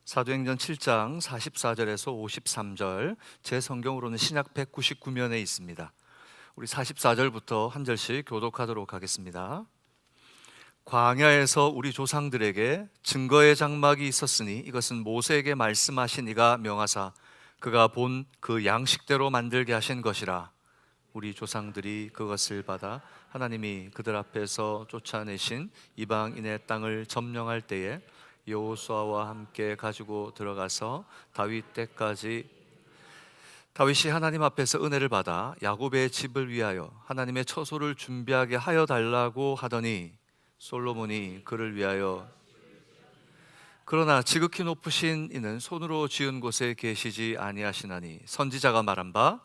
사도행전 7장 44절에서 53절, 제 성경으로는 신약 199면에 있습니다. 우리 44절부터 한 절씩 교독하도록 하겠습니다. 광야에서 우리 조상들에게 증거의 장막이 있었으니 이것은 모세에게 말씀하신 이가 명하사 그가 본 그 양식대로 만들게 하신 것이라. 우리 조상들이 그것을 받아 하나님이 그들 앞에서 쫓아내신 이방인의 땅을 점령할 때에 여호수아와 함께 가지고 들어가서 다윗 때까지 다윗이 하나님 앞에서 은혜를 받아 야곱의 집을 위하여 하나님의 처소를 준비하게 하여 달라고 하더니 솔로몬이 그를 위하여 그러나 지극히 높으신 이는 손으로 지은 곳에 계시지 아니하시나니 선지자가 말한 바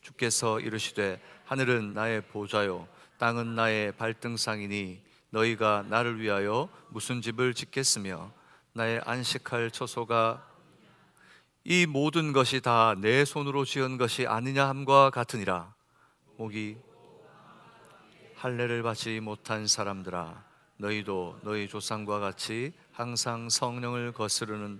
주께서 이르시되 하늘은 나의 보좌요 땅은 나의 발등상이니 너희가 나를 위하여 무슨 집을 짓겠으며 나의 안식할 처소가 이 모든 것이 다 내 손으로 지은 것이 아니냐 함과 같으니라. 목이 할례를 받지 못한 사람들아, 너희도 너희 조상과 같이 항상 성령을 거스르는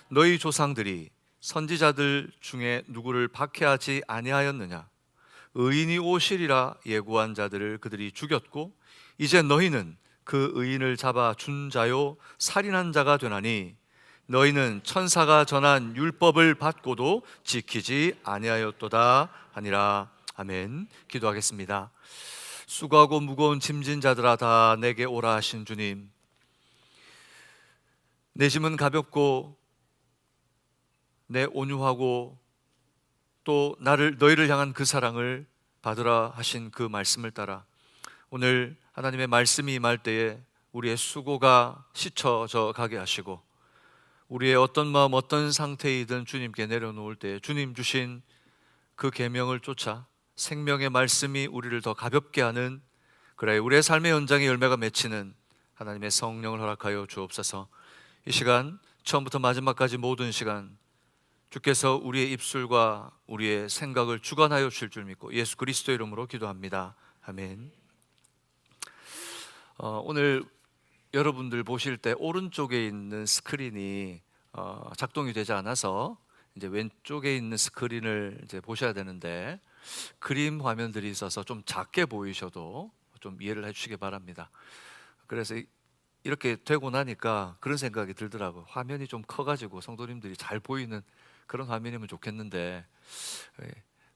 너희 조상들이 선지자들 중에 누구를 박해하지 아니하였느냐? 의인이 오시리라 예고한 자들을 그들이 죽였고 이제 너희는 그 의인을 잡아 준 자요 살인한 자가 되나니 너희는 천사가 전한 율법을 받고도 지키지 아니하였도다 하니라. 아멘. 기도하겠습니다. 수고하고 무거운 짐진 자들아 다 내게 오라 하신 주님, 내 짐은 가볍고 내 온유하고 또 너희를 향한 그 사랑을 받으라 하신 그 말씀을 따라 오늘 하나님의 말씀이 임할 때에 우리의 수고가 씻어져 가게 하시고 우리의 어떤 마음 어떤 상태이든 주님께 내려놓을 때 주님 주신 그 계명을 쫓아 생명의 말씀이 우리를 더 가볍게 하는, 그래 우리의 삶의 현장에 열매가 맺히는 하나님의 성령을 허락하여 주옵소서. 이 시간 처음부터 마지막까지 모든 시간 주께서 우리의 입술과 우리의 생각을 주관하여 주실 줄 믿고 예수 그리스도의 이름으로 기도합니다. 아멘. 오늘 여러분들 보실 때 오른쪽에 있는 스크린이 작동이 되지 않아서 이제 왼쪽에 있는 스크린을 이제 보셔야 되는데 그림 화면들이 있어서 좀 작게 보이셔도 좀 이해를 해주시기 바랍니다. 그래서 이렇게 되고 나니까 그런 생각이 들더라고요. 화면이 좀 커가지고 성도님들이 잘 보이는 그런 화면이면 좋겠는데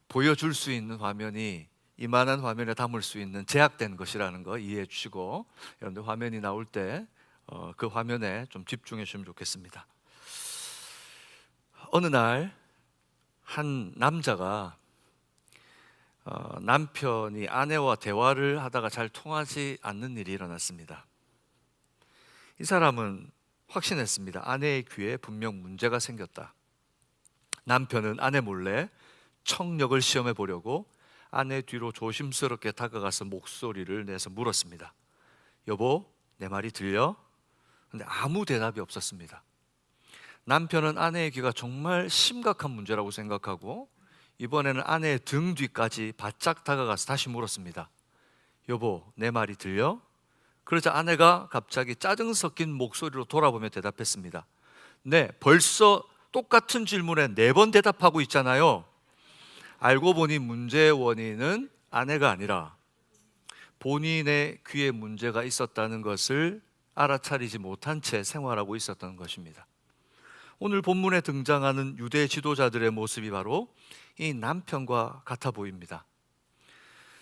보여줄 수 있는 화면이 이만한 화면에 담을 수 있는 제약된 것이라는 거 이해해 주시고 여러분들 화면이 나올 때 그 화면에 좀 집중해 주시면 좋겠습니다. 어느 날 한 남자가 남편이 아내와 대화를 하다가 잘 통하지 않는 일이 일어났습니다. 이 사람은 확신했습니다. 아내의 귀에 분명 문제가 생겼다. 남편은 아내 몰래 청력을 시험해 보려고 아내 뒤로 조심스럽게 다가가서 목소리를 내서 물었습니다. 여보, 내 말이 들려? 근데 아무 대답이 없었습니다. 남편은 아내의 귀가 정말 심각한 문제라고 생각하고 이번에는 아내의 등 뒤까지 바짝 다가가서 다시 물었습니다. 여보, 내 말이 들려? 그러자 아내가 갑자기 짜증 섞인 목소리로 돌아보며 대답했습니다. 네, 벌써 똑같은 질문에 4번 대답하고 있잖아요. 알고 보니 문제의 원인은 아내가 아니라 본인의 귀에 문제가 있었다는 것을 알아차리지 못한 채 생활하고 있었던 것입니다. 오늘 본문에 등장하는 유대 지도자들의 모습이 바로 이 남편과 같아 보입니다.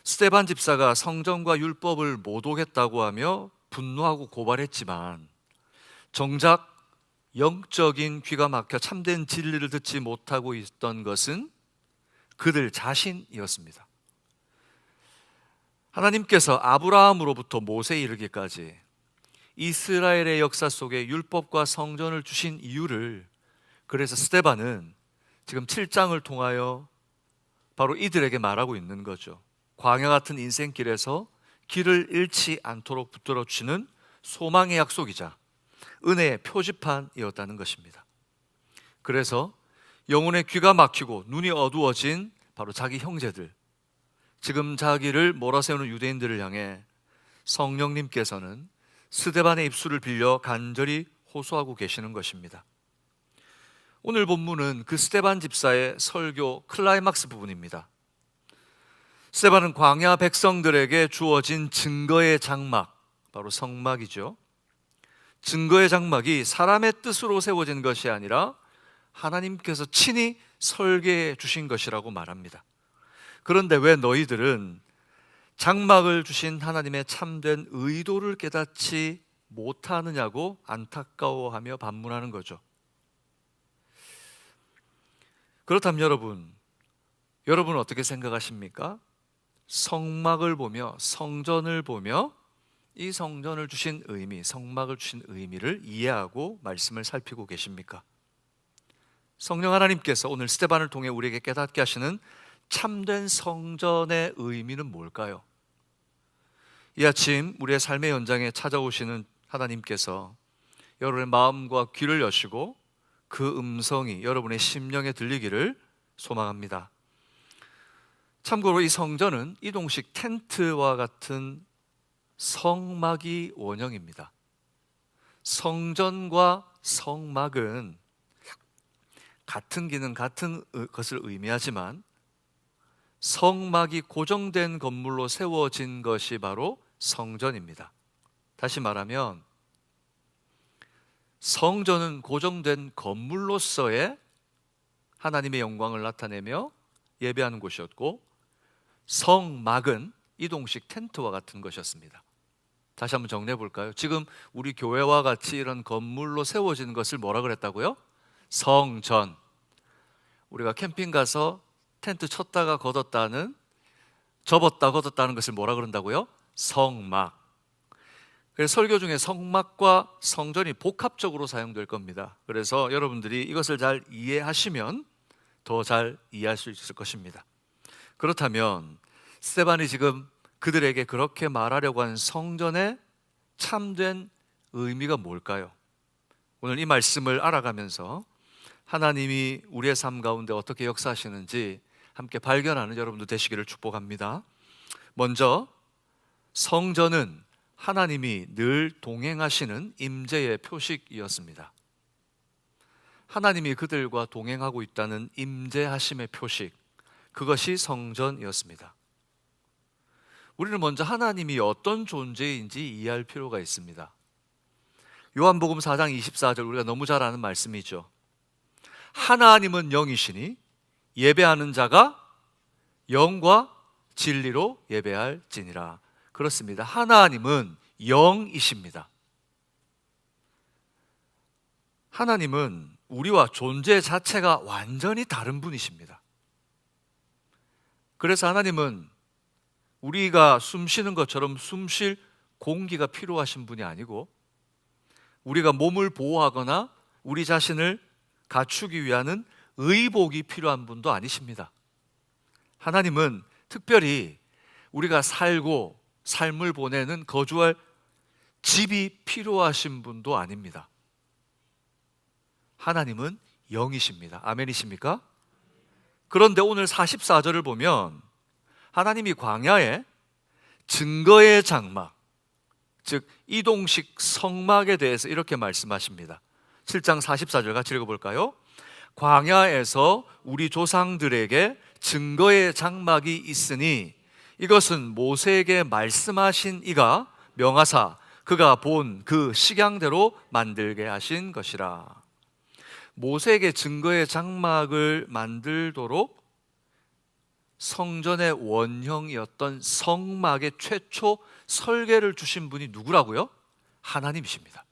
스데반 집사가 성전과 율법을 모독했다고 하며 분노하고 고발했지만 정작 영적인 귀가 막혀 참된 진리를 듣지 못하고 있던 것은 그들 자신이었습니다. 하나님께서 아브라함으로부터 모세에 이르기까지 이스라엘의 역사 속에 율법과 성전을 주신 이유를, 그래서 스데반은 지금 7장을 통하여 바로 이들에게 말하고 있는 거죠. 광야 같은 인생길에서 길을 잃지 않도록 붙들어 주시는 소망의 약속이자 은혜의 표지판이었다는 것입니다. 그래서 영혼의 귀가 막히고 눈이 어두워진 바로 자기 형제들, 지금 자기를 몰아세우는 유대인들을 향해 성령님께서는 스데반의 입술을 빌려 간절히 호소하고 계시는 것입니다. 오늘 본문은 그 스데반 집사의 설교 클라이막스 부분입니다. 스데반은 광야 백성들에게 주어진 증거의 장막, 바로 성막이죠. 증거의 장막이 사람의 뜻으로 세워진 것이 아니라 하나님께서 친히 설계해 주신 것이라고 말합니다. 그런데 왜 너희들은 장막을 주신 하나님의 참된 의도를 깨닫지 못하느냐고 안타까워하며 반문하는 거죠. 그렇다면 여러분은 어떻게 생각하십니까? 성막을 보며, 성전을 보며 이 성전을 주신 의미, 성막을 주신 의미를 이해하고 말씀을 살피고 계십니까? 성령 하나님께서 오늘 스데반을 통해 우리에게 깨닫게 하시는 참된 성전의 의미는 뭘까요? 이 아침 우리의 삶의 현장에 찾아오시는 하나님께서 여러분의 마음과 귀를 여시고 그 음성이 여러분의 심령에 들리기를 소망합니다. 참고로 이 성전은 이동식 텐트와 같은 성막이 원형입니다. 성전과 성막은 같은 기능, 같은 것을 의미하지만 성막이 고정된 건물로 세워진 것이 바로 성전입니다. 다시 말하면 성전은 고정된 건물로서의 하나님의 영광을 나타내며 예배하는 곳이었고, 성막은 이동식 텐트와 같은 것이었습니다. 다시 한번 정리해 볼까요? 지금 우리 교회와 같이 이런 건물로 세워진 것을 뭐라 그랬다고요? 성전. 우리가 캠핑 가서 텐트 쳤다가 걷었다는, 접었다 걷었다는 것을 뭐라 그런다고요? 성막. 그래서 설교 중에 성막과 성전이 복합적으로 사용될 겁니다. 그래서 여러분들이 이것을 잘 이해하시면 더 잘 이해할 수 있을 것입니다. 그렇다면 스데반이 지금 그들에게 그렇게 말하려고 한 성전의 참된 의미가 뭘까요? 오늘 이 말씀을 알아가면서 하나님이 우리의 삶 가운데 어떻게 역사하시는지 함께 발견하는 여러분도 되시기를 축복합니다. 먼저 성전은 하나님이 늘 동행하시는 임재의 표식이었습니다. 하나님이 그들과 동행하고 있다는 임재하심의 표식, 그것이 성전이었습니다. 우리는 먼저 하나님이 어떤 존재인지 이해할 필요가 있습니다. 요한복음 4장 24절, 우리가 너무 잘 아는 말씀이죠. 하나님은 영이시니 예배하는 자가 영과 진리로 예배할지니라. 그렇습니다. 하나님은 영이십니다. 하나님은 우리와 존재 자체가 완전히 다른 분이십니다. 그래서 하나님은 우리가 숨 쉬는 것처럼 숨 쉴 공기가 필요하신 분이 아니고, 우리가 몸을 보호하거나 우리 자신을 갖추기 위한 의복이 필요한 분도 아니십니다. 하나님은 특별히 우리가 살고 삶을 보내는 거주할 집이 필요하신 분도 아닙니다. 하나님은 영이십니다. 아멘이십니까? 그런데 오늘 44절을 보면 하나님이 광야에 증거의 장막, 즉 이동식 성막에 대해서 이렇게 말씀하십니다. 7장 44절 같이 읽어볼까요? 광야에서 우리 조상들에게 증거의 장막이 있으니 이것은 모세에게 말씀하신 이가 명하사 그가 본 그 식양대로 만들게 하신 것이라. 모세에게 증거의 장막을 만들도록 성전의 원형이었던 성막의 최초 설계를 주신 분이 누구라고요? 하나님이십니다.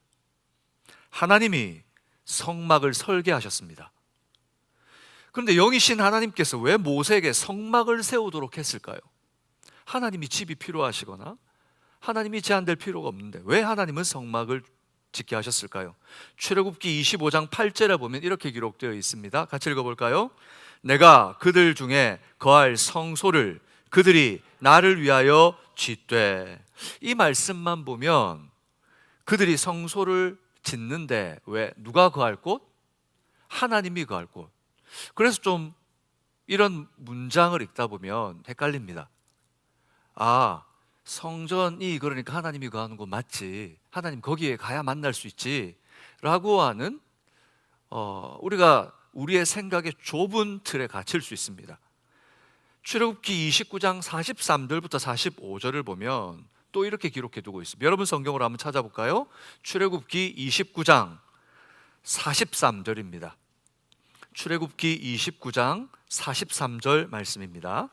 하나님이 성막을 설계하셨습니다. 그런데 영이신 하나님께서 왜 모세에게 성막을 세우도록 했을까요? 하나님이 집이 필요하시거나 하나님이 제한될 필요가 없는데 왜 하나님은 성막을 짓게 하셨을까요? 출애굽기 25장 8절에 보면 이렇게 기록되어 있습니다. 같이 읽어볼까요? 내가 그들 중에 거할 성소를 그들이 나를 위하여 짓되. 이 말씀만 보면 그들이 성소를 짓는데 왜 누가 거할 곳? 하나님이 거할 곳. 그래서 좀 이런 문장을 읽다 보면 헷갈립니다. 아, 성전이 그러니까 하나님이 거하는 곳 맞지, 하나님 거기에 가야 만날 수 있지 라고 하는 우리가 우리의 생각의 좁은 틀에 갇힐 수 있습니다. 출애굽기 29장 43절부터 45절을 보면 또 이렇게 기록해 두고 있습니다. 여러분 성경으로 한번 찾아볼까요? 출애굽기 29장 43절입니다. 출애굽기 29장 43절 말씀입니다.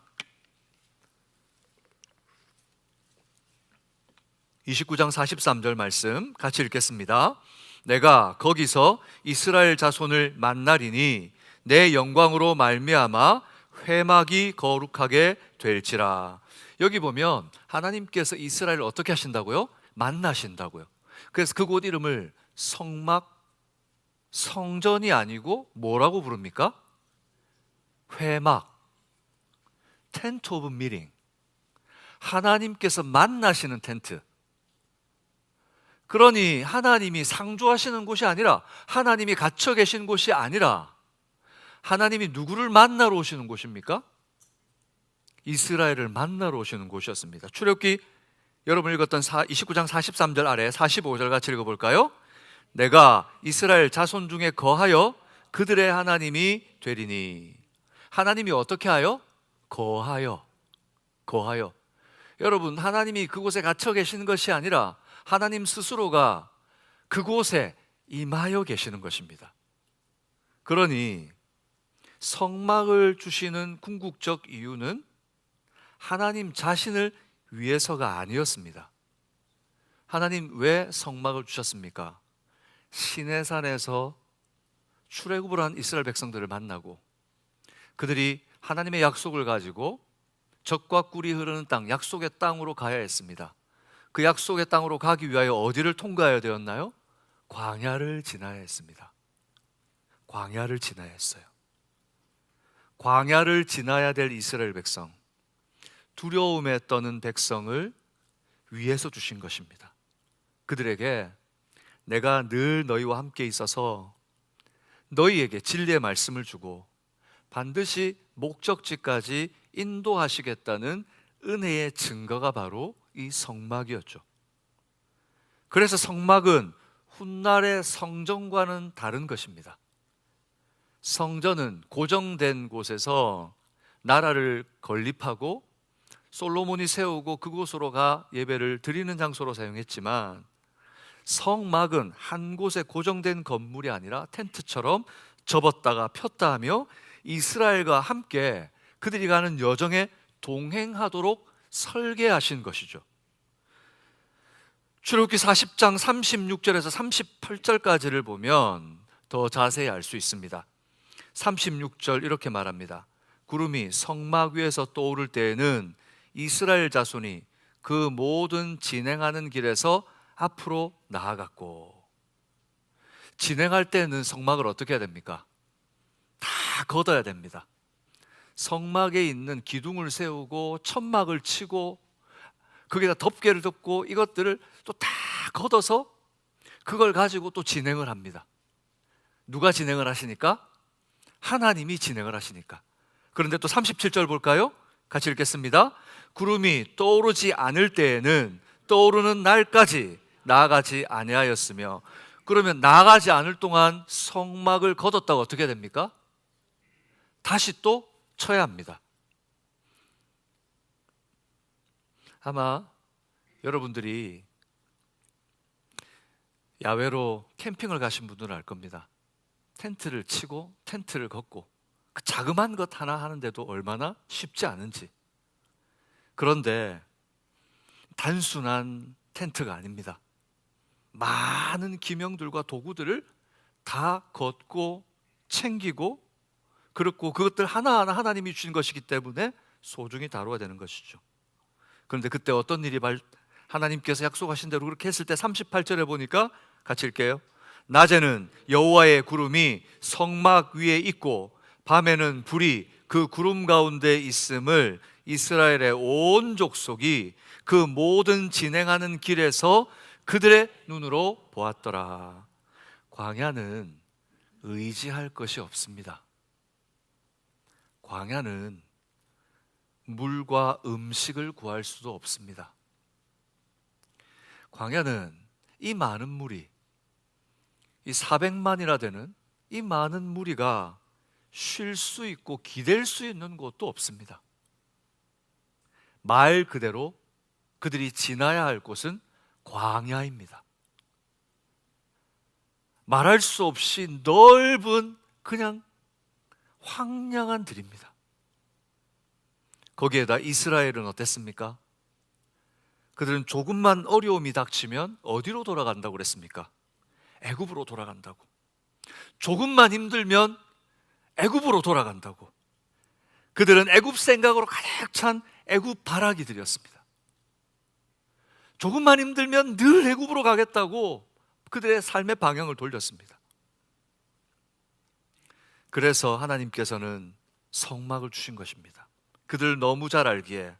29장 43절 말씀 같이 읽겠습니다. 내가 거기서 이스라엘 자손을 만나리니 내 영광으로 말미암아 회막이 거룩하게 될지라. 여기 보면 하나님께서 이스라엘을 어떻게 하신다고요? 만나신다고요. 그래서 그곳 이름을 성막, 성전이 아니고 뭐라고 부릅니까? 회막, 텐트 오브 미팅. 하나님께서 만나시는 텐트. 그러니 하나님이 상주하시는 곳이 아니라, 하나님이 갇혀 계신 곳이 아니라 하나님이 누구를 만나러 오시는 곳입니까? 이스라엘을 만나러 오시는 곳이었습니다. 출애굽기 여러분 읽었던 29장 43절 아래 45절 같이 읽어볼까요? 내가 이스라엘 자손 중에 거하여 그들의 하나님이 되리니. 하나님이 어떻게 하여? 거하여. 여러분, 하나님이 그곳에 갇혀 계시는 것이 아니라 하나님 스스로가 그곳에 임하여 계시는 것입니다. 그러니 성막을 주시는 궁극적 이유는 하나님 자신을 위해서가 아니었습니다. 하나님 왜 성막을 주셨습니까? 시내산에서 출애굽을 한 이스라엘 백성들을 만나고 그들이 하나님의 약속을 가지고 젖과 꿀이 흐르는 땅, 약속의 땅으로 가야 했습니다. 그 약속의 땅으로 가기 위하여 어디를 통과해야 되었나요? 광야를 지나야 했습니다. 광야를 지나야 했어요. 광야를 지나야 될 이스라엘 백성, 두려움에 떠는 백성을 위해서 주신 것입니다. 그들에게 내가 늘 너희와 함께 있어서 너희에게 진리의 말씀을 주고 반드시 목적지까지 인도하시겠다는 은혜의 증거가 바로 이 성막이었죠. 그래서 성막은 훗날의 성전과는 다른 것입니다. 성전은 고정된 곳에서 나라를 건립하고 솔로몬이 세우고 그곳으로 가 예배를 드리는 장소로 사용했지만, 성막은 한 곳에 고정된 건물이 아니라 텐트처럼 접었다가 폈다 하며 이스라엘과 함께 그들이 가는 여정에 동행하도록 설계하신 것이죠. 출애굽기 40장 36절에서 38절까지를 보면 더 자세히 알 수 있습니다. 36절 이렇게 말합니다. 구름이 성막 위에서 떠오를 때에는 이스라엘 자손이 그 모든 진행하는 길에서 앞으로 나아갔고, 진행할 때는 성막을 어떻게 해야 됩니까? 다 걷어야 됩니다. 성막에 있는 기둥을 세우고 천막을 치고 거기다 덮개를 덮고 이것들을 또 다 걷어서 그걸 가지고 또 진행을 합니다. 누가 진행을 하시니까? 하나님이 진행을 하시니까. 그런데 또 37절 볼까요? 같이 읽겠습니다. 구름이 떠오르지 않을 때에는 떠오르는 날까지 나아가지 아니하였으며. 그러면 나아가지 않을 동안 성막을 걷었다가 어떻게 됩니까? 다시 또 쳐야 합니다. 아마 여러분들이 야외로 캠핑을 가신 분들은 알 겁니다. 텐트를 치고 텐트를 걷고 그 자그마한 것 하나 하는데도 얼마나 쉽지 않은지. 그런데 단순한 텐트가 아닙니다. 많은 기명들과 도구들을 다 걷고 챙기고, 그렇고 그것들 하나하나 하나님이 주신 것이기 때문에 소중히 다루어야 되는 것이죠. 그런데 그때 어떤 일이 하나님께서 약속하신 대로 그렇게 했을 때 38절에 보니까 같이 읽게요. 낮에는 여호와의 구름이 성막 위에 있고 밤에는 불이 그 구름 가운데 있음을 이스라엘의 온 족속이 그 모든 진행하는 길에서 그들의 눈으로 보았더라. 광야는 의지할 것이 없습니다. 광야는 물과 음식을 구할 수도 없습니다. 광야는 이 많은 무리, 이 400만이나 되는 이 많은 무리가 쉴 수 있고 기댈 수 있는 곳도 없습니다. 말 그대로 그들이 지나야 할 곳은 광야입니다. 말할 수 없이 넓은 그냥 황량한 들입니다. 거기에다 이스라엘은 어땠습니까? 그들은 조금만 어려움이 닥치면 어디로 돌아간다고 그랬습니까? 애굽으로 돌아간다고. 조금만 힘들면 애굽으로 돌아간다고. 그들은 애굽 생각으로 가득 찬 애굽 바라기들이었습니다. 조금만 힘들면 늘 애굽으로 가겠다고 그들의 삶의 방향을 돌렸습니다. 그래서 하나님께서는 성막을 주신 것입니다. 그들 너무 잘 알기에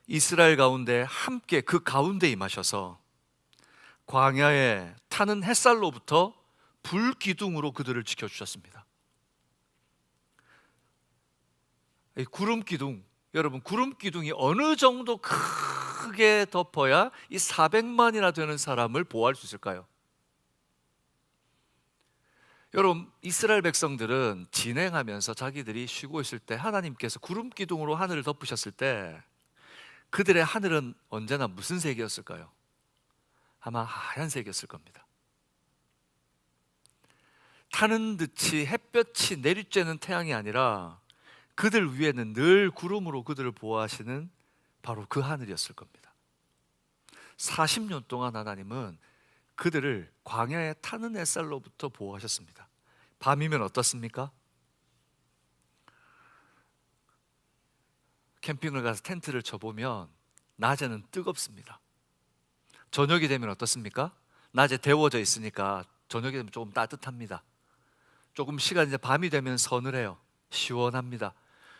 이스라엘 가운데 함께 그 가운데 임하셔서 광야에 타는 햇살로부터 불기둥으로 그들을 지켜주셨습니다. 이 구름기둥, 여러분 구름기둥이 어느 정도 크게 덮어야 이 400만이나 되는 사람을 보호할 수 있을까요? 여러분 이스라엘 백성들은 진행하면서 자기들이 쉬고 있을 때 하나님께서 구름기둥으로 하늘을 덮으셨을 때 그들의 하늘은 언제나 무슨 색이었을까요? 아마 하얀색이었을 겁니다. 타는 듯이 햇볕이 내리쬐는 태양이 아니라 그들 위에는 늘 구름으로 그들을 보호하시는 바로 그 하늘이었을 겁니다. 40년 동안 하나님은 그들을 광야에 타는 햇살로부터 보호하셨습니다. 밤이면 어떻습니까? 캠핑을 가서 텐트를 쳐보면 낮에는 뜨겁습니다. 저녁이 되면 어떻습니까? 낮에 데워져 있으니까 저녁이 되면 조금 따뜻합니다. 조금 시간이 이제 밤이 되면 서늘해요. 시원합니다.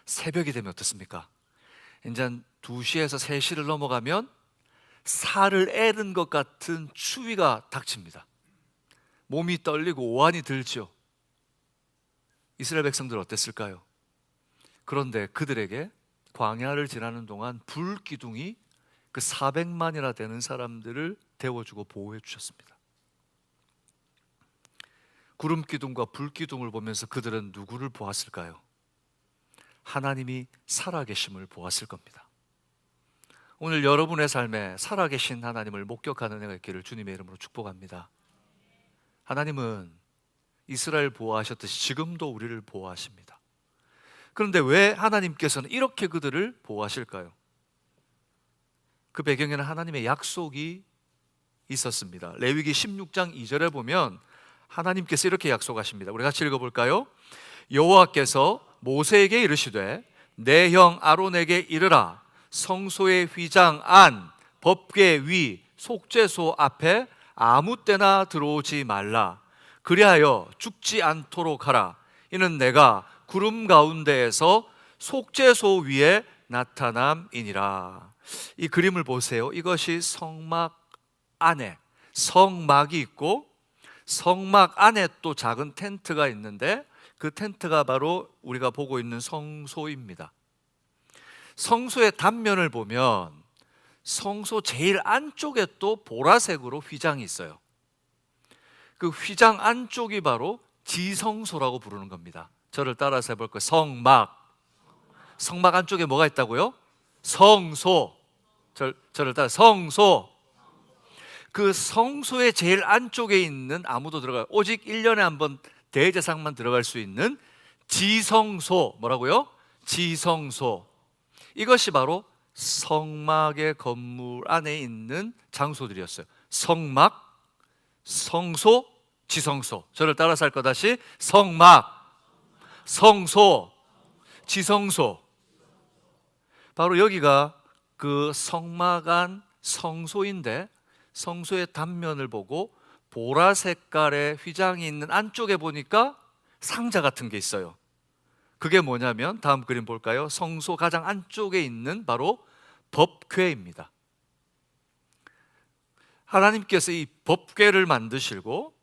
새벽이 되면 어떻습니까? 이제 2시에서 3시를 넘어가면 살을 애는 것 같은 추위가 닥칩니다. 몸이 떨리고 오한이 들죠. 이스라엘 백성들 어땠을까요? 그런데 그들에게 광야를 지나는 동안 불기둥이 그 400만이나 되는 사람들을 데워주고 보호해 주셨습니다. 구름기둥과 불기둥을 보면서 그들은 누구를 보았을까요? 하나님이 살아계심을 보았을 겁니다. 오늘 여러분의 삶에 살아계신 하나님을 목격하는 은혜가 있기를 주님의 이름으로 축복합니다. 하나님은 이스라엘 보호하셨듯이 지금도 우리를 보호하십니다. 그런데 왜 하나님께서는 이렇게 그들을 보호하실까요? 그 배경에는 하나님의 약속이 있었습니다. 레위기 16장 2절에 보면 하나님께서 이렇게 약속하십니다. 우리 같이 읽어볼까요? 여호와께서 모세에게 이르시되 내 형 아론에게 이르라. 성소의 휘장 안 법궤 위 속죄소 앞에 아무 때나 들어오지 말라. 그리하여 죽지 않도록 하라. 이는 내가 구름 가운데에서 속죄소 위에 나타남이니라. 이 그림을 보세요. 이것이 성막 안에 성막이 있고 성막 안에 또 작은 텐트가 있는데 그 텐트가 바로 우리가 보고 있는 성소입니다. 성소의 단면을 보면 성소 제일 안쪽에 또 보라색으로 휘장이 있어요. 그 휘장 안쪽이 바로 지성소라고 부르는 겁니다. 저를 따라서 해볼 거예요. 성막 안쪽에 뭐가 있다고요? 성소. 저를 따라 성소. 그 성소의 제일 안쪽에 있는 아무도 들어가요. 오직 1년에 한 번 대제사장만 들어갈 수 있는 지성소. 뭐라고요? 지성소. 이것이 바로 성막의 건물 안에 있는 장소들이었어요. 성막, 성소, 지성소. 저를 따라서 할 거 다시 성막, 성소, 지성소. 바로 여기가 그 성막 안 성소인데 성소의 단면을 보고 보라 색깔의 휘장이 있는 안쪽에 보니까 상자 같은 게 있어요. 그게 뭐냐면 다음 그림 볼까요? 성소 가장 안쪽에 있는 바로 법궤입니다. 하나님께서 이 법궤를 만드시고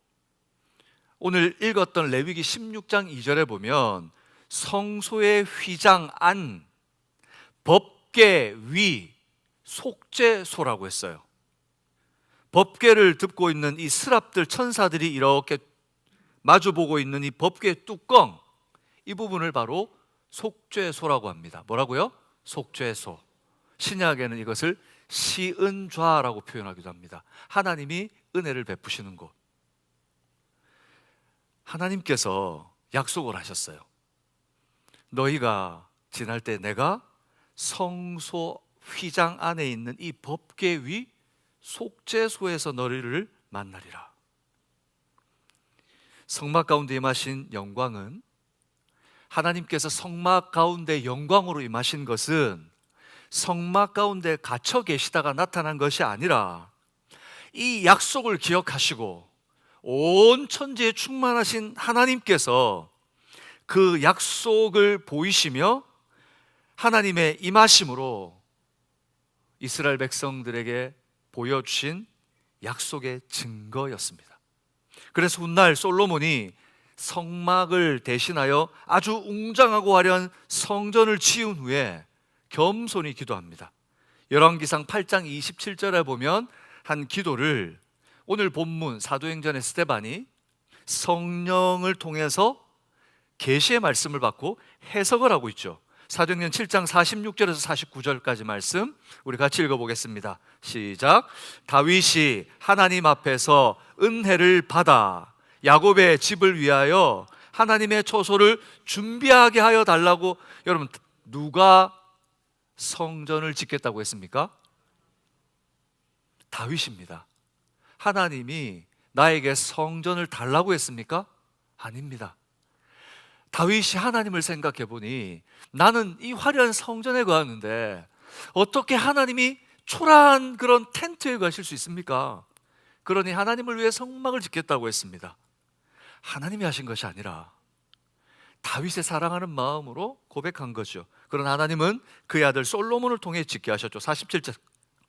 오늘 읽었던 레위기 16장 2절에 보면 성소의 휘장 안 법궤 위 속죄소라고 했어요. 법궤를 덮고 있는 이 스랍들 천사들이 이렇게 마주보고 있는 이 법궤의 뚜껑, 이 부분을 바로 속죄소라고 합니다. 뭐라고요? 속죄소. 신약에는 이것을 시은좌라고 표현하기도 합니다. 하나님이 은혜를 베푸시는 곳. 하나님께서 약속을 하셨어요. 너희가 지날 때 내가 성소 휘장 안에 있는 이 법궤 위 속죄소에서 너희를 만나리라. 성막 가운데 임하신 영광은, 하나님께서 성막 가운데 영광으로 임하신 것은 성막 가운데 갇혀 계시다가 나타난 것이 아니라 이 약속을 기억하시고 온 천지에 충만하신 하나님께서 그 약속을 보이시며 하나님의 임하심으로 이스라엘 백성들에게 보여주신 약속의 증거였습니다. 그래서 훗날 솔로몬이 성막을 대신하여 아주 웅장하고 화려한 성전을 지은 후에 겸손히 기도합니다. 열왕기상 8장 27절에 보면 한 기도를 오늘 본문 사도행전의 스데반이 성령을 통해서 계시의 말씀을 받고 해석을 하고 있죠. 사도행전 7장 46절에서 49절까지 말씀 우리 같이 읽어보겠습니다. 시작. 다윗이 하나님 앞에서 은혜를 받아 야곱의 집을 위하여 하나님의 처소를 준비하게 하여 달라고. 여러분, 누가 성전을 짓겠다고 했습니까? 다윗입니다. 하나님이 나에게 성전을 달라고 했습니까? 아닙니다. 다윗이 하나님을 생각해 보니 나는 이 화려한 성전에 거하는데 어떻게 하나님이 초라한 그런 텐트에 가실 수 있습니까? 그러니 하나님을 위해 성막을 짓겠다고 했습니다. 하나님이 하신 것이 아니라 다윗의 사랑하는 마음으로 고백한 거죠. 그러나 하나님은 그의 아들 솔로몬을 통해 짓게 하셨죠. 47절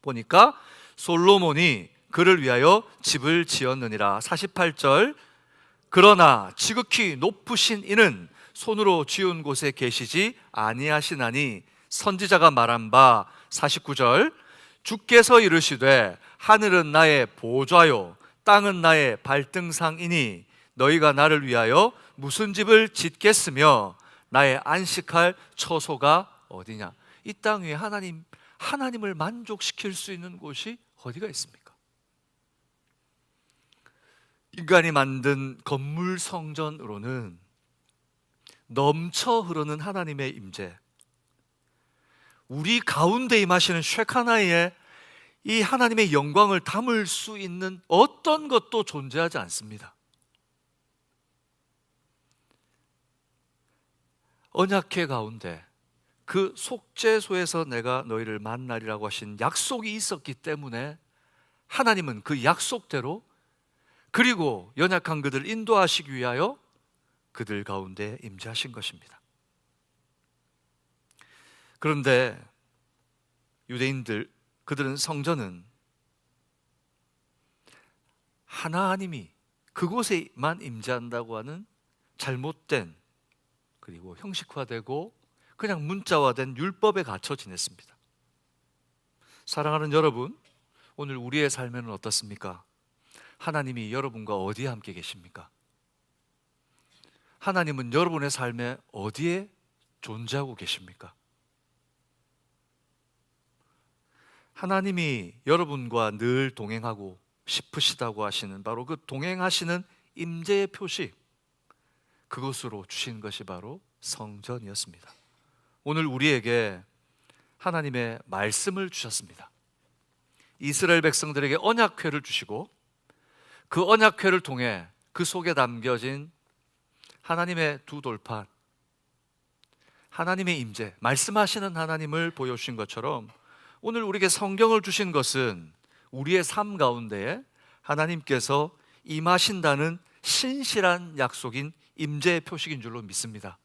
보니까 솔로몬이 그를 위하여 집을 지었느니라. 48절 그러나 지극히 높으신 이는 손으로 지은 곳에 계시지 아니하시나니 선지자가 말한 바. 49절 주께서 이르시되 하늘은 나의 보좌요 땅은 나의 발등상이니 너희가 나를 위하여 무슨 집을 짓겠으며 나의 안식할 처소가 어디냐. 이 땅 위에 하나님을 만족시킬 수 있는 곳이 어디가 있습니까? 인간이 만든 건물 성전으로는 넘쳐 흐르는 하나님의 임재, 우리 가운데 임하시는 쉐카나의 이 하나님의 영광을 담을 수 있는 어떤 것도 존재하지 않습니다. 언약궤 가운데 그 속죄소에서 내가 너희를 만나리라고 하신 약속이 있었기 때문에 하나님은 그 약속대로, 그리고 연약한 그들을 인도하시기 위하여 그들 가운데 임재하신 것입니다. 그런데 유대인들, 그들은 성전은 하나님이 그곳에만 임재한다고 하는 잘못된, 그리고 형식화되고 그냥 문자화된 율법에 갇혀 지냈습니다. 사랑하는 여러분, 오늘 우리의 삶에는 어떻습니까? 하나님이 여러분과 어디에 함께 계십니까? 하나님은 여러분의 삶에 어디에 존재하고 계십니까? 하나님이 여러분과 늘 동행하고 싶으시다고 하시는 바로 그 동행하시는 임재의 표시, 그것으로 주신 것이 바로 성전이었습니다. 오늘 우리에게 하나님의 말씀을 주셨습니다. 이스라엘 백성들에게 언약궤를 주시고 그 언약궤를 통해 그 속에 담겨진 하나님의 두 돌판, 하나님의 임재, 말씀하시는 하나님을 보여주신 것처럼 오늘 우리에게 성경을 주신 것은 우리의 삶 가운데에 하나님께서 임하신다는 신실한 약속인 임재의 표식인 줄로 믿습니다.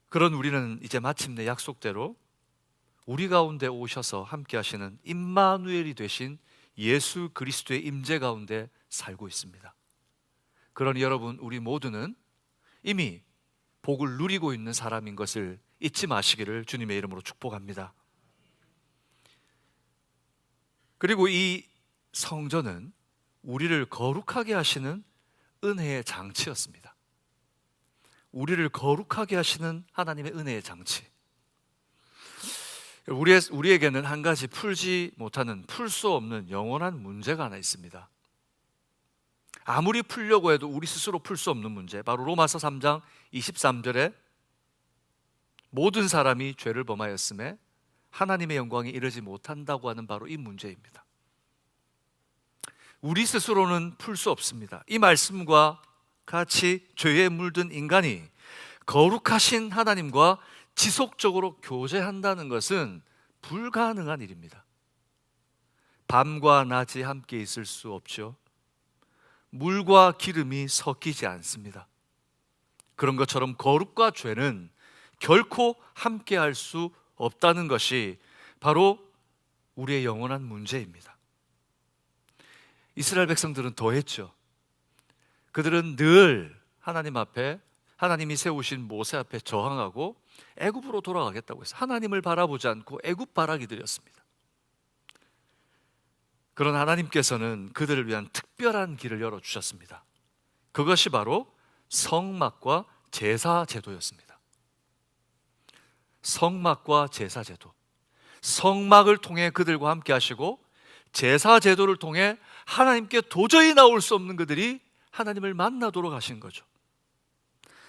그런 우리는 이제 마침내 약속대로 우리 가운데 오셔서 함께 하시는 임마누엘이 되신 예수 그리스도의 임재 가운데 살고 있습니다. 그러니 여러분, 우리 모두는 이미 복을 누리고 있는 사람인 것을 잊지 마시기를 주님의 이름으로 축복합니다. 그리고 이 성전은 우리를 거룩하게 하시는 은혜의 장치였습니다. 우리를 거룩하게 하시는 하나님의 은혜의 장치. 우리에게는 한 가지 풀지 못하는, 풀 수 없는 영원한 문제가 하나 있습니다. 아무리 풀려고 해도 우리 스스로 풀 수 없는 문제, 바로 로마서 3장 23절에 모든 사람이 죄를 범하였음에 하나님의 영광에 이르지 못한다고 하는 바로 이 문제입니다. 우리 스스로는 풀 수 없습니다. 이 말씀과 같이 죄에 물든 인간이 거룩하신 하나님과 지속적으로 교제한다는 것은 불가능한 일입니다. 밤과 낮이 함께 있을 수 없죠. 물과 기름이 섞이지 않습니다. 그런 것처럼 거룩과 죄는 결코 함께 할 수 없다는 것이 바로 우리의 영원한 문제입니다. 이스라엘 백성들은 더했죠. 그들은 늘 하나님 앞에, 하나님이 세우신 모세 앞에 저항하고 애굽으로 돌아가겠다고 해서 하나님을 바라보지 않고 애굽 바라기 드렸습니다. 그러나 하나님께서는 그들을 위한 특별한 길을 열어주셨습니다. 그것이 바로 성막과 제사 제도였습니다. 성막과 제사 제도. 성막을 통해 그들과 함께 하시고 제사 제도를 통해 하나님께 도저히 나올 수 없는 그들이 하나님을 만나도록 하신 거죠.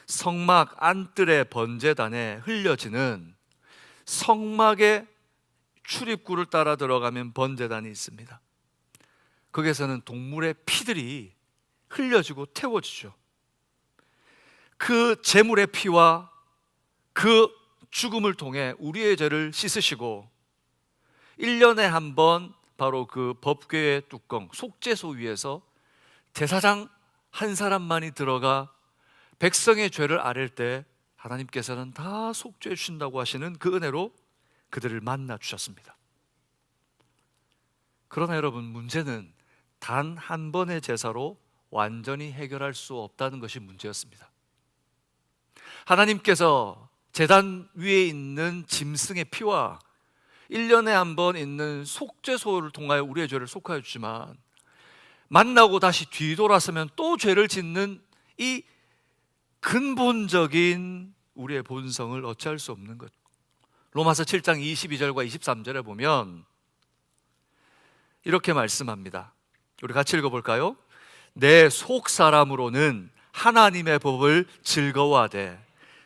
성막 안뜰의 번제단에 흘려지는 성막의 출입구를 따라 들어가면 번제단이 있습니다. 거기에서는 동물의 피들이 흘려지고 태워지죠. 그 제물의 피와 그 죽음을 통해 우리의 죄를 씻으시고 1년에 한 번 바로 그 법궤의 뚜껑, 속죄소 위에서 제사장 한 사람만이 들어가 백성의 죄를 아랠 때 하나님께서는 다 속죄해 주신다고 하시는 그 은혜로 그들을 만나 주셨습니다. 그러나 여러분, 문제는 단 한 번의 제사로 완전히 해결할 수 없다는 것이 문제였습니다. 하나님께서 제단 위에 있는 짐승의 피와 1년에 한 번 있는 속죄소를 통하여 우리의 죄를 속하여 주지만 만나고 다시 뒤돌아서면 또 죄를 짓는 이 근본적인 우리의 본성을 어찌할 수 없는 것. 로마서 7장 22절과 23절에 보면 이렇게 말씀합니다. 우리 같이 읽어볼까요? 내 속사람으로는 하나님의 법을 즐거워하되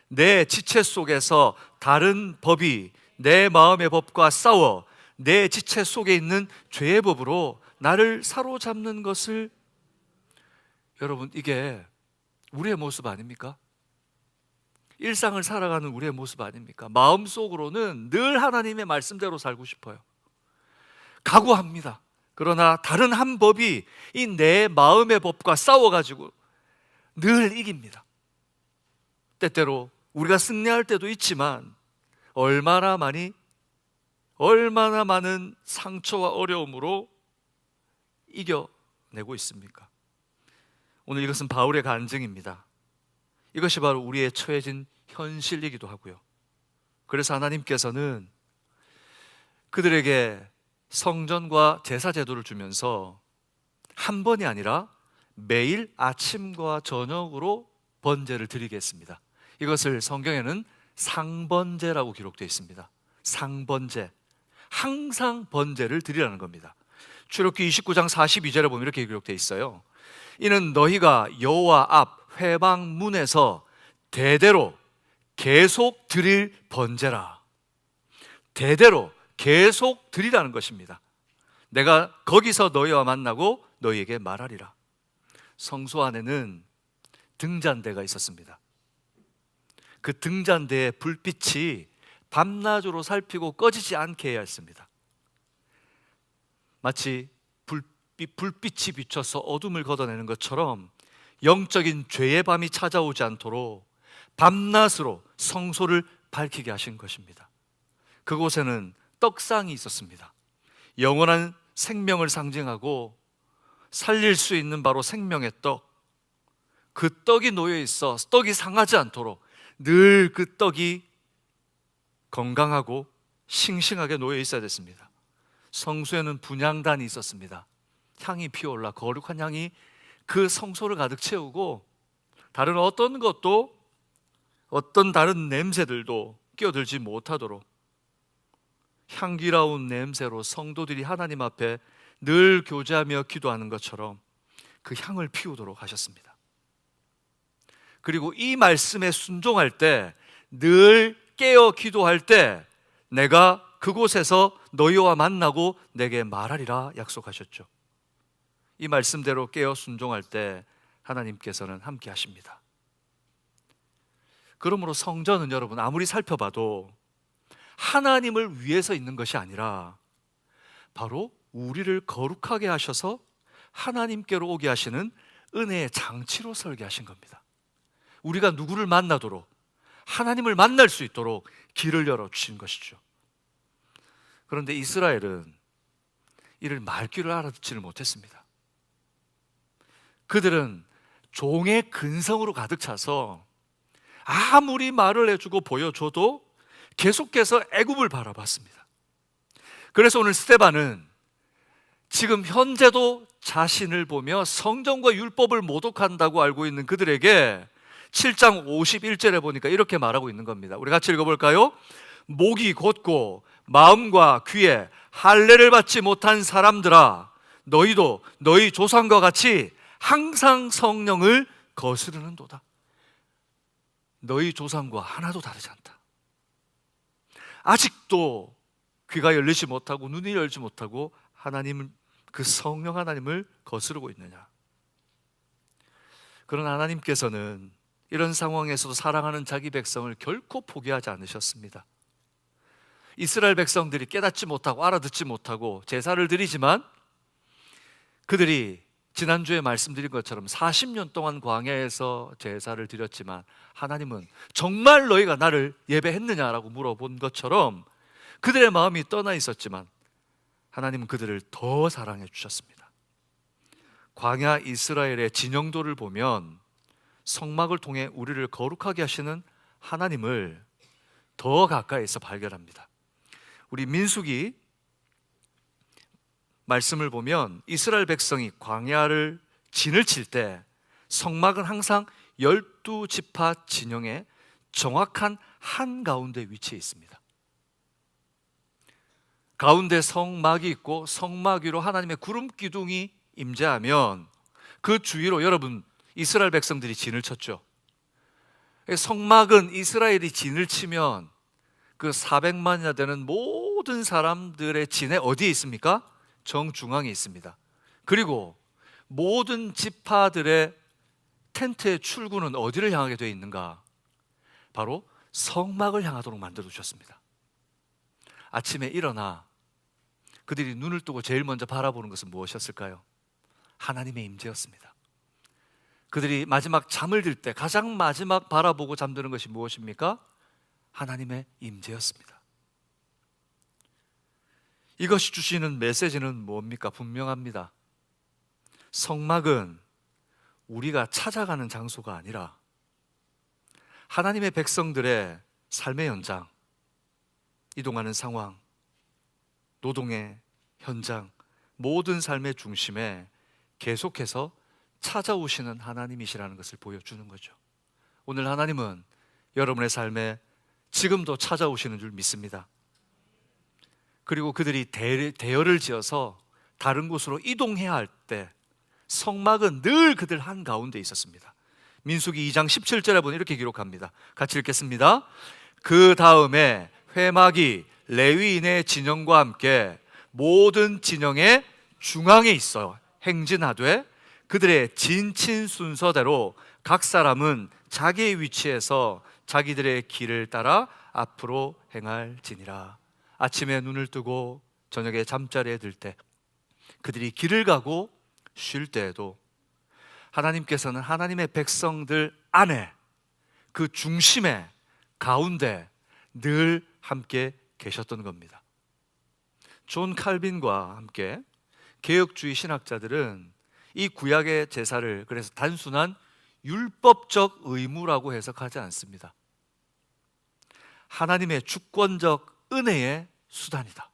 내 지체 속에서 다른 법이 내 마음의 법과 싸워 내 지체 속에 있는 죄의 법으로 나를 사로잡는 것을. 여러분, 이게 우리의 모습 아닙니까? 일상을 살아가는 우리의 모습 아닙니까? 마음속으로는 늘 하나님의 말씀대로 살고 싶어요. 각오합니다. 그러나 다른 한 법이 이 내 마음의 법과 싸워가지고 늘 이깁니다. 때때로 우리가 승리할 때도 있지만 얼마나 많은 상처와 어려움으로 이겨내고 있습니까? 오늘 이것은 바울의 간증입니다. 이것이 바로 우리의 처해진 현실이기도 하고요. 그래서 하나님께서는 그들에게 성전과 제사 제도를 주면서 한 번이 아니라 매일 아침과 저녁으로 번제를 드리게 했습니다. 이것을 성경에는 상번제라고 기록되어 있습니다. 상번제, 항상 번제를 드리라는 겁니다. 출애굽기 29장 42절에 보면 이렇게 기록되어 있어요. 이는 너희가 여호와 앞 회방문에서 대대로 계속 드릴 번제라. 대대로 계속 드리라는 것입니다. 내가 거기서 너희와 만나고 너희에게 말하리라. 성소 안에는 등잔대가 있었습니다. 그 등잔대의 불빛이 밤낮으로 살피고 꺼지지 않게 해야 했습니다. 마치 불빛이 비춰서 어둠을 걷어내는 것처럼 영적인 죄의 밤이 찾아오지 않도록 밤낮으로 성소를 밝히게 하신 것입니다. 그곳에는 떡상이 있었습니다. 영원한 생명을 상징하고 살릴 수 있는 바로 생명의 떡. 그 떡이 놓여 있어 떡이 상하지 않도록 늘 그 떡이 건강하고 싱싱하게 놓여 있어야 됐습니다. 성소에는 분향단이 있었습니다. 향이 피어올라 거룩한 향이 그 성소를 가득 채우고 다른 어떤 것도, 어떤 다른 냄새들도 끼어들지 못하도록 향기로운 냄새로 성도들이 하나님 앞에 늘 교제하며 기도하는 것처럼 그 향을 피우도록 하셨습니다. 그리고 이 말씀에 순종할 때, 늘 깨어 기도할 때 내가 그곳에서 너희와 만나고 내게 말하리라 약속하셨죠. 이 말씀대로 깨어 순종할 때 하나님께서는 함께 하십니다. 그러므로 성전은 여러분 아무리 살펴봐도 하나님을 위해서 있는 것이 아니라 바로 우리를 거룩하게 하셔서 하나님께로 오게 하시는 은혜의 장치로 설계하신 겁니다. 우리가 누구를 만나도록, 하나님을 만날 수 있도록 길을 열어주신 것이죠. 그런데 이스라엘은 이를 말귀를 알아듣지를 못했습니다. 그들은 종의 근성으로 가득 차서 아무리 말을 해주고 보여줘도 계속해서 애굽을 바라봤습니다. 그래서 오늘 스데반은 지금 현재도 자신을 보며 성전과 율법을 모독한다고 알고 있는 그들에게 7장 51절에 보니까 이렇게 말하고 있는 겁니다. 우리 같이 읽어볼까요? 목이 곧고 마음과 귀에 할례를 받지 못한 사람들아, 너희도 너희 조상과 같이 항상 성령을 거스르는도다. 너희 조상과 하나도 다르지 않다. 아직도 귀가 열리지 못하고 눈이 열지 못하고 하나님, 그 성령 하나님을 거스르고 있느냐. 그러나 하나님께서는 이런 상황에서도 사랑하는 자기 백성을 결코 포기하지 않으셨습니다. 이스라엘 백성들이 깨닫지 못하고 알아듣지 못하고 제사를 드리지만, 그들이 지난주에 말씀드린 것처럼 40년 동안 광야에서 제사를 드렸지만 하나님은 정말 너희가 나를 예배했느냐라고 물어본 것처럼 그들의 마음이 떠나 있었지만 하나님은 그들을 더 사랑해 주셨습니다. 광야 이스라엘의 진영도를 보면 성막을 통해 우리를 거룩하게 하시는 하나님을 더 가까이서 발견합니다. 우리 민수기 말씀을 보면 이스라엘 백성이 광야를 진을 칠 때 성막은 항상 12지파 진영의 정확한 한가운데 위치해 있습니다. 가운데 성막이 있고 성막 위로 하나님의 구름 기둥이 임재하면 그 주위로 여러분 이스라엘 백성들이 진을 쳤죠. 성막은 이스라엘이 진을 치면 그 400만이나 되는 모든 사람들의 진에 어디에 있습니까? 정중앙에 있습니다. 그리고 모든 지파들의 텐트의 출구는 어디를 향하게 되어 있는가? 바로 성막을 향하도록 만들어 주셨습니다. 아침에 일어나 그들이 눈을 뜨고 제일 먼저 바라보는 것은 무엇이었을까요? 하나님의 임재였습니다. 그들이 마지막 잠을 들 때 가장 마지막 바라보고 잠드는 것이 무엇입니까? 하나님의 임재였습니다. 이것이 주시는 메시지는 뭡니까? 분명합니다. 성막은 우리가 찾아가는 장소가 아니라 하나님의 백성들의 삶의 현장, 이동하는 상황, 노동의 현장, 모든 삶의 중심에 계속해서 찾아오시는 하나님이시라는 것을 보여주는 거죠. 오늘 하나님은 여러분의 삶에 지금도 찾아오시는 줄 믿습니다. 그리고 그들이 대열을 지어서 다른 곳으로 이동해야 할 때 성막은 늘 그들 한가운데 있었습니다. 민수기 2장 17절에 보면 이렇게 기록합니다. 같이 읽겠습니다. 그 다음에 회막이 레위인의 진영과 함께 모든 진영의 중앙에 있어 행진하되 그들의 진친 순서대로 각 사람은 자기의 위치에서 자기들의 길을 따라 앞으로 행할지니라. 아침에 눈을 뜨고 저녁에 잠자리에 들 때 그들이 길을 가고 쉴 때에도 하나님께서는 하나님의 백성들 안에 그 중심에 가운데 늘 함께 계셨던 겁니다. 존 칼빈과 함께 개혁주의 신학자들은 이 구약의 제사를 그래서 단순한 율법적 의무라고 해석하지 않습니다. 하나님의 주권적 은혜의 수단이다.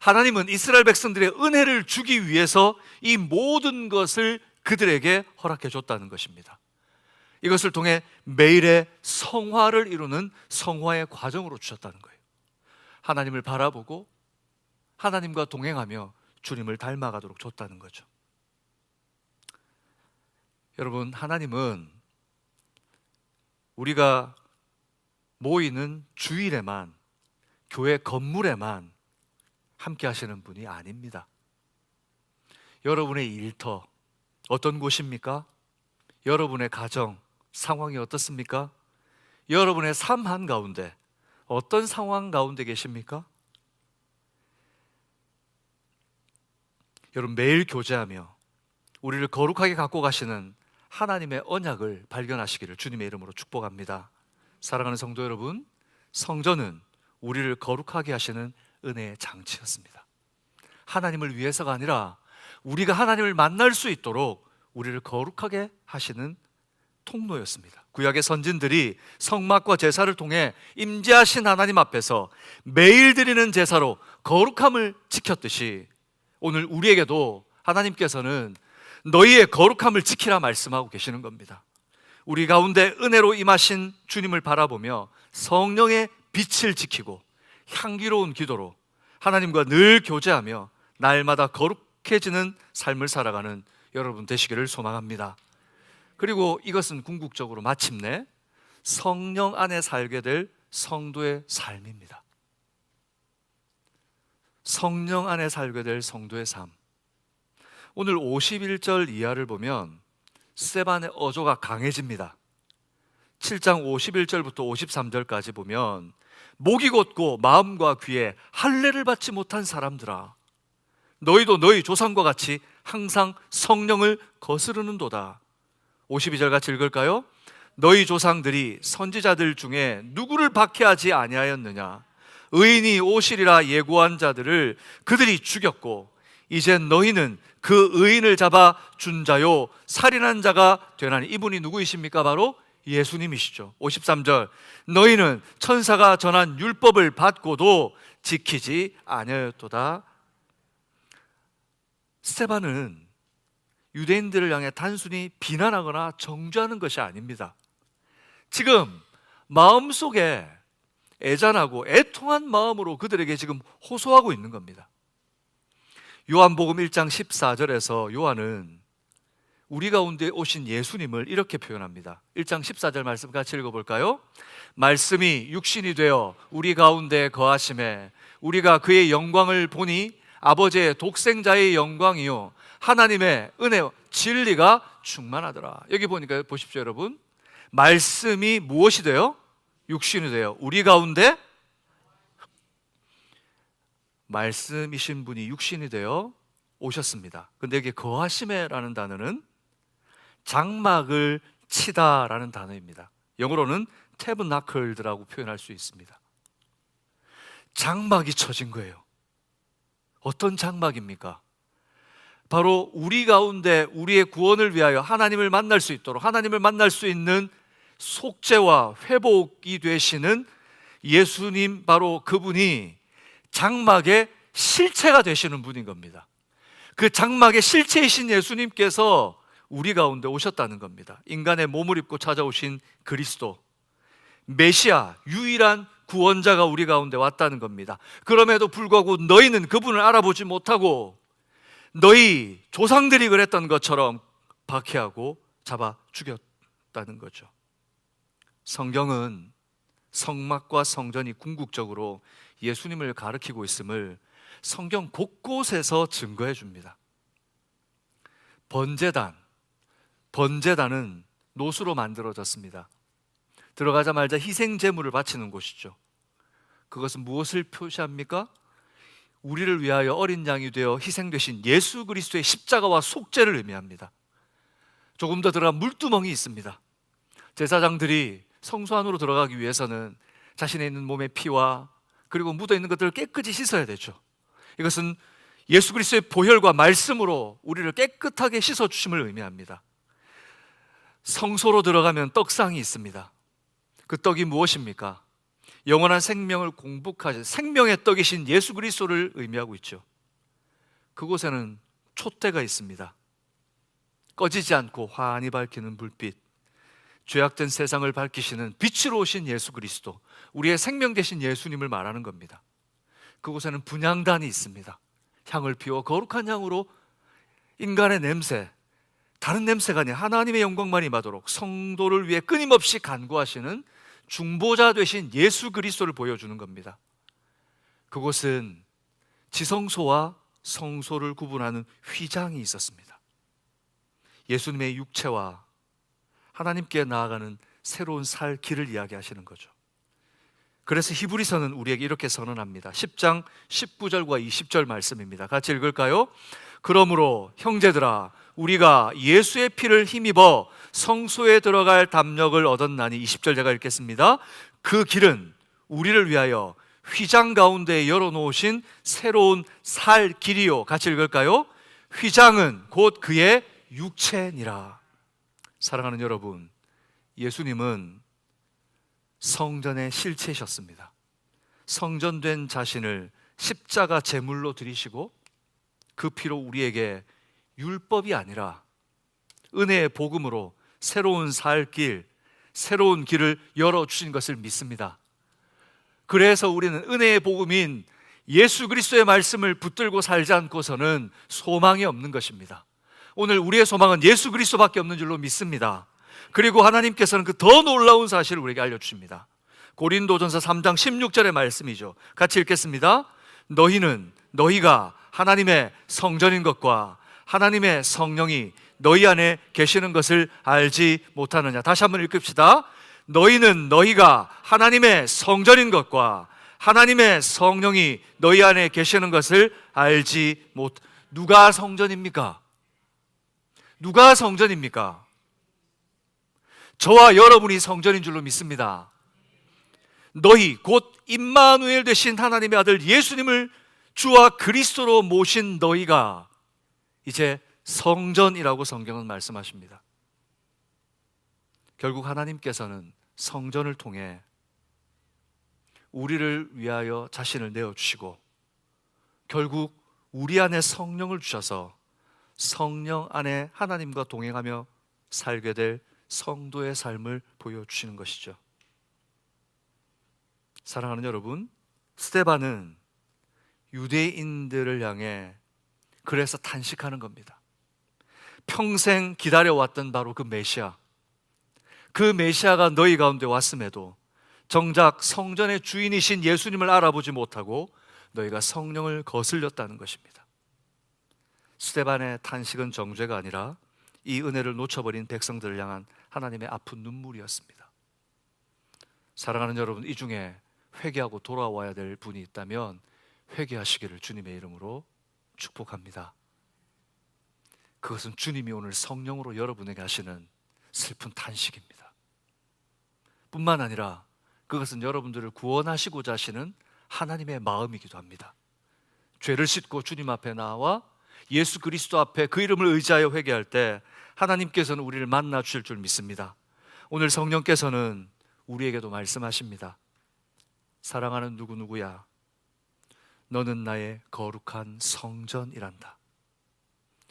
하나님은 이스라엘 백성들의 은혜를 주기 위해서 이 모든 것을 그들에게 허락해 줬다는 것입니다. 이것을 통해 매일의 성화를 이루는 성화의 과정으로 주셨다는 거예요. 하나님을 바라보고 하나님과 동행하며 주님을 닮아가도록 줬다는 거죠. 여러분, 하나님은 우리가 모이는 주일에만, 교회 건물에만 함께 하시는 분이 아닙니다. 여러분의 일터 어떤 곳입니까? 여러분의 가정 상황이 어떻습니까? 여러분의 삶 한가운데 어떤 상황 가운데 계십니까? 여러분, 매일 교제하며 우리를 거룩하게 갖고 가시는 하나님의 언약을 발견하시기를 주님의 이름으로 축복합니다. 사랑하는 성도 여러분, 성전은 우리를 거룩하게 하시는 은혜의 장치였습니다. 하나님을 위해서가 아니라 우리가 하나님을 만날 수 있도록 우리를 거룩하게 하시는 통로였습니다. 구약의 선진들이 성막과 제사를 통해 임재하신 하나님 앞에서 매일 드리는 제사로 거룩함을 지켰듯이 오늘 우리에게도 하나님께서는 너희의 거룩함을 지키라 말씀하고 계시는 겁니다. 우리 가운데 은혜로 임하신 주님을 바라보며 성령의 빛을 지키고 향기로운 기도로 하나님과 늘 교제하며 날마다 거룩해지는 삶을 살아가는 여러분 되시기를 소망합니다. 그리고 이것은 궁극적으로 마침내 성령 안에 살게 될 성도의 삶입니다. 성령 안에 살게 될 성도의 삶. 오늘 51절 이하를 보면 스데반의 어조가 강해집니다. 7장 51절부터 53절까지 보면 목이 곧고 마음과 귀에 할례를 받지 못한 사람들아, 너희도 너희 조상과 같이 항상 성령을 거스르는도다. 52절 같이 읽을까요? 너희 조상들이 선지자들 중에 누구를 박해하지 아니하였느냐? 의인이 오시리라 예고한 자들을 그들이 죽였고 이제 너희는 그 의인을 잡아 준 자요 살인한 자가 되나니. 이분이 누구이십니까? 바로 예수님이시죠. 53절 너희는 천사가 전한 율법을 받고도 지키지 아니하였도다. 스데반은 유대인들을 향해 단순히 비난하거나 정죄하는 것이 아닙니다. 지금 마음속에 애잔하고 애통한 마음으로 그들에게 지금 호소하고 있는 겁니다. 요한복음 1장 14절에서 요한은 우리 가운데 오신 예수님을 이렇게 표현합니다. 1장 14절 말씀 같이 읽어볼까요? 말씀이 육신이 되어 우리 가운데 거하심에 우리가 그의 영광을 보니 아버지의 독생자의 영광이요 하나님의 은혜와 진리가 충만하더라. 여기 보니까 보십시오 여러분, 말씀이 무엇이 되어? 육신이 되어 우리 가운데, 말씀이신 분이 육신이 되어 오셨습니다. 근데 여기 거하심에라는 단어는 장막을 치다라는 단어입니다. 영어로는 tabernacled라고 표현할 수 있습니다. 장막이 쳐진 거예요. 어떤 장막입니까? 바로 우리 가운데 우리의 구원을 위하여 하나님을 만날 수 있도록, 하나님을 만날 수 있는 속죄와 회복이 되시는 예수님, 바로 그분이 장막의 실체가 되시는 분인 겁니다. 그 장막의 실체이신 예수님께서 우리 가운데 오셨다는 겁니다. 인간의 몸을 입고 찾아오신 그리스도, 메시아, 유일한 구원자가 우리 가운데 왔다는 겁니다. 그럼에도 불구하고 너희는 그분을 알아보지 못하고 너희 조상들이 그랬던 것처럼 박해하고 잡아 죽였다는 거죠. 성경은 성막과 성전이 궁극적으로 예수님을 가리키고 있음을 성경 곳곳에서 증거해 줍니다. 번제단은 노수로 만들어졌습니다. 들어가자마자 희생 제물을 바치는 곳이죠. 그것은 무엇을 표시합니까? 우리를 위하여 어린 양이 되어 희생되신 예수 그리스도의 십자가와 속죄를 의미합니다. 조금 더 들어가 물두멍이 있습니다. 제사장들이 성소 안으로 들어가기 위해서는 자신의 있는 몸의 피와 그리고 묻어있는 것들을 깨끗이 씻어야 되죠. 이것은 예수 그리스도의 보혈과 말씀으로 우리를 깨끗하게 씻어주심을 의미합니다. 성소로 들어가면 떡상이 있습니다. 그 떡이 무엇입니까? 영원한 생명을 공복하신 생명의 떡이신 예수 그리스도를 의미하고 있죠. 그곳에는 촛대가 있습니다. 꺼지지 않고 환히 밝히는 불빛, 죄악된 세상을 밝히시는 빛으로 오신 예수 그리스도, 우리의 생명 되신 예수님을 말하는 겁니다. 그곳에는 분향단이 있습니다. 향을 피워 거룩한 향으로 인간의 냄새, 다른 냄새가 아닌 하나님의 영광만 임하도록 성도를 위해 끊임없이 간구하시는 중보자 되신 예수 그리스도를 보여주는 겁니다. 그곳은 지성소와 성소를 구분하는 휘장이 있었습니다. 예수님의 육체와 하나님께 나아가는 새로운 살 길을 이야기하시는 거죠. 그래서 히브리서는 우리에게 이렇게 선언합니다. 10장 19절과 20절 말씀입니다. 같이 읽을까요? 그러므로 형제들아, 우리가 예수의 피를 힘입어 성소에 들어갈 담력을 얻었나니, 20절 제가 읽겠습니다. 그 길은 우리를 위하여 휘장 가운데 열어놓으신 새로운 살 길이요. 같이 읽을까요? 휘장은 곧 그의 육체니라. 사랑하는 여러분, 예수님은 성전의 실체이셨습니다. 성전된 자신을 십자가 제물로 드리시고 그 피로 우리에게 율법이 아니라 은혜의 복음으로 새로운 살 길, 새로운 길을 열어주신 것을 믿습니다. 그래서 우리는 은혜의 복음인 예수 그리스도의 말씀을 붙들고 살지 않고서는 소망이 없는 것입니다. 오늘 우리의 소망은 예수 그리스도밖에 없는 줄로 믿습니다. 그리고 하나님께서는 그 더 놀라운 사실을 우리에게 알려주십니다. 고린도전서 3장 16절의 말씀이죠. 같이 읽겠습니다. 너희가 하나님의 성전인 것과 하나님의 성령이 너희 안에 계시는 것을 알지 못하느냐. 다시 한번 읽읍시다. 너희가 하나님의 성전인 것과 하나님의 성령이 너희 안에 계시는 것을 알지 못. 누가 성전입니까? 누가 성전입니까? 저와 여러분이 성전인 줄로 믿습니다. 너희 곧 임마누엘 되신 하나님의 아들 예수님을 주와 그리스도로 모신 너희가 이제 성전이라고 성경은 말씀하십니다. 결국 하나님께서는 성전을 통해 우리를 위하여 자신을 내어주시고 결국 우리 안에 성령을 주셔서 성령 안에 하나님과 동행하며 살게 될 성도의 삶을 보여주시는 것이죠. 사랑하는 여러분, 스데반은 유대인들을 향해 그래서 탄식하는 겁니다. 평생 기다려왔던 바로 그 메시아, 그 메시아가 너희 가운데 왔음에도 정작 성전의 주인이신 예수님을 알아보지 못하고 너희가 성령을 거슬렸다는 것입니다. 스데반의 탄식은 정죄가 아니라 이 은혜를 놓쳐버린 백성들을 향한 하나님의 아픈 눈물이었습니다. 사랑하는 여러분, 이 중에 회개하고 돌아와야 될 분이 있다면 회개하시기를 주님의 이름으로 축복합니다. 그것은 주님이 오늘 성령으로 여러분에게 하시는 슬픈 탄식입니다. 뿐만 아니라 그것은 여러분들을 구원하시고자 하시는 하나님의 마음이기도 합니다. 죄를 씻고 주님 앞에 나와 예수 그리스도 앞에 그 이름을 의지하여 회개할 때 하나님께서는 우리를 만나 주실 줄 믿습니다. 오늘 성령께서는 우리에게도 말씀하십니다. 사랑하는 누구누구야, 너는 나의 거룩한 성전이란다.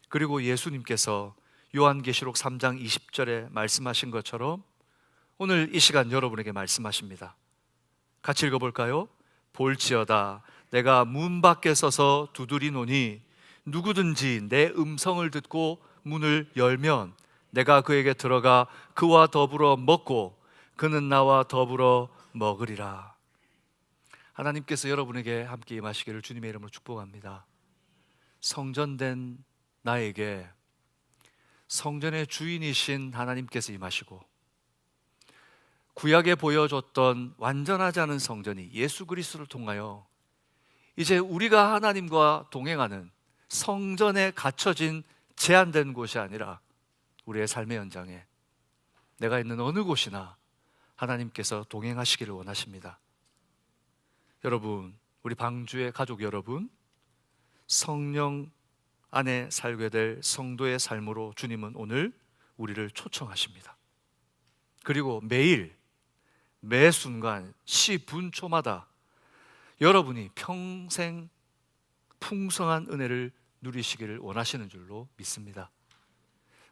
그리고 예수님께서 요한계시록 3장 20절에 말씀하신 것처럼 오늘 이 시간 여러분에게 말씀하십니다. 같이 읽어볼까요? 볼지어다 내가 문 밖에 서서 두드리노니 누구든지 내 음성을 듣고 문을 열면 내가 그에게 들어가 그와 더불어 먹고 그는 나와 더불어 먹으리라. 하나님께서 여러분에게 함께 임하시기를 주님의 이름으로 축복합니다. 성전된 나에게 성전의 주인이신 하나님께서 임하시고 구약에 보여줬던 완전하지 않은 성전이 예수 그리스도를 통하여 이제 우리가 하나님과 동행하는 성전에 갇혀진 제한된 곳이 아니라 우리의 삶의 현장에 내가 있는 어느 곳이나 하나님께서 동행하시기를 원하십니다. 여러분, 우리 방주의 가족 여러분, 성령 안에 살게 될 성도의 삶으로 주님은 오늘 우리를 초청하십니다. 그리고 매일 매 순간 시분초마다 여러분이 평생 풍성한 은혜를 누리시기를 원하시는 줄로 믿습니다.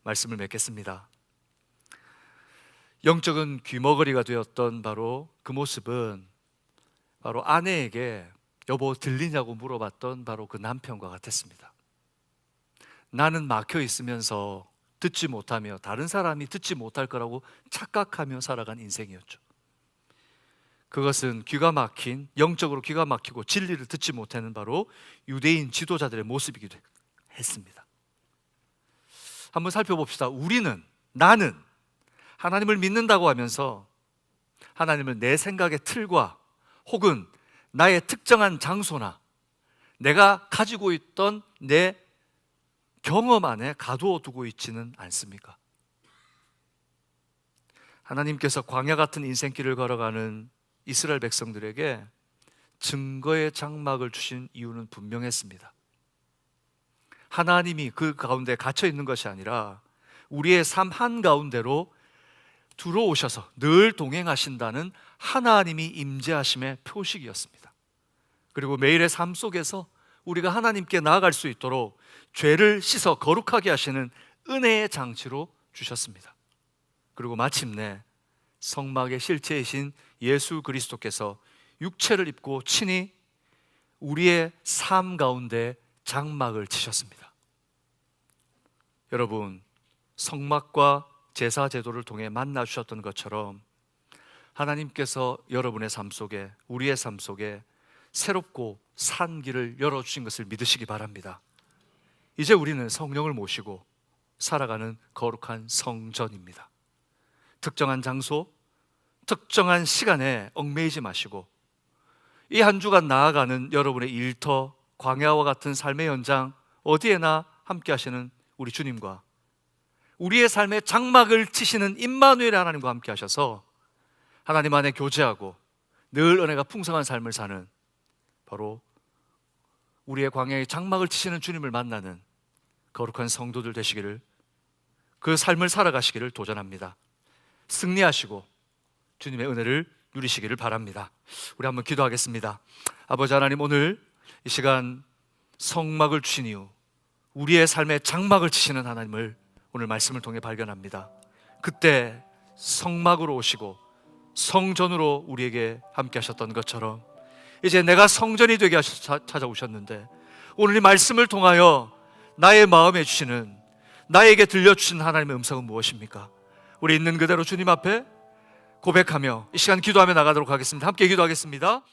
말씀을 맺겠습니다. 영적인 귀머거리가 되었던 바로 그 모습은 바로 아내에게 여보 들리냐고 물어봤던 바로 그 남편과 같았습니다. 나는 막혀 있으면서 듣지 못하며 다른 사람이 듣지 못할 거라고 착각하며 살아간 인생이었죠. 그것은 귀가 막힌, 영적으로 귀가 막히고 진리를 듣지 못하는 바로 유대인 지도자들의 모습이기도 했습니다. 한번 살펴봅시다. 나는 하나님을 믿는다고 하면서 하나님을 내 생각의 틀과 혹은 나의 특정한 장소나 내가 가지고 있던 내 경험 안에 가두어 두고 있지는 않습니까? 하나님께서 광야 같은 인생길을 걸어가는 이스라엘 백성들에게 증거의 장막을 주신 이유는 분명했습니다. 하나님이 그 가운데 갇혀 있는 것이 아니라 우리의 삶 한가운데로 들어오셔서 늘 동행하신다는 하나님이 임재하심의 표식이었습니다. 그리고 매일의 삶 속에서 우리가 하나님께 나아갈 수 있도록 죄를 씻어 거룩하게 하시는 은혜의 장치로 주셨습니다. 그리고 마침내 성막의 실체이신 예수 그리스도께서 육체를 입고 친히 우리의 삶 가운데 장막을 치셨습니다. 여러분, 성막과 제사 제도를 통해 만나 주셨던 것처럼 하나님께서 여러분의 삶 속에, 우리의 삶 속에 새롭고 산 길을 열어주신 것을 믿으시기 바랍니다. 이제 우리는 성령을 모시고 살아가는 거룩한 성전입니다. 특정한 장소, 특정한 시간에 얽매이지 마시고 이 한 주간 나아가는 여러분의 일터, 광야와 같은 삶의 현장 어디에나 함께 하시는 우리 주님과 우리의 삶에 장막을 치시는 임마누엘 하나님과 함께 하셔서 하나님 안에 교제하고 늘 은혜가 풍성한 삶을 사는 바로 우리의 광야에 장막을 치시는 주님을 만나는 거룩한 성도들 되시기를, 그 삶을 살아가시기를 도전합니다. 승리하시고 주님의 은혜를 누리시기를 바랍니다. 우리 한번 기도하겠습니다. 아버지 하나님, 오늘 이 시간 성막을 주신 이유, 우리의 삶에 장막을 치시는 하나님을 오늘 말씀을 통해 발견합니다. 그때 성막으로 오시고 성전으로 우리에게 함께 하셨던 것처럼 이제 내가 성전이 되게 찾아오셨는데 오늘 이 말씀을 통하여 나의 마음에 주시는, 나에게 들려주신 하나님의 음성은 무엇입니까? 우리 있는 그대로 주님 앞에 고백하며 이 시간 기도하며 나가도록 하겠습니다. 함께 기도하겠습니다.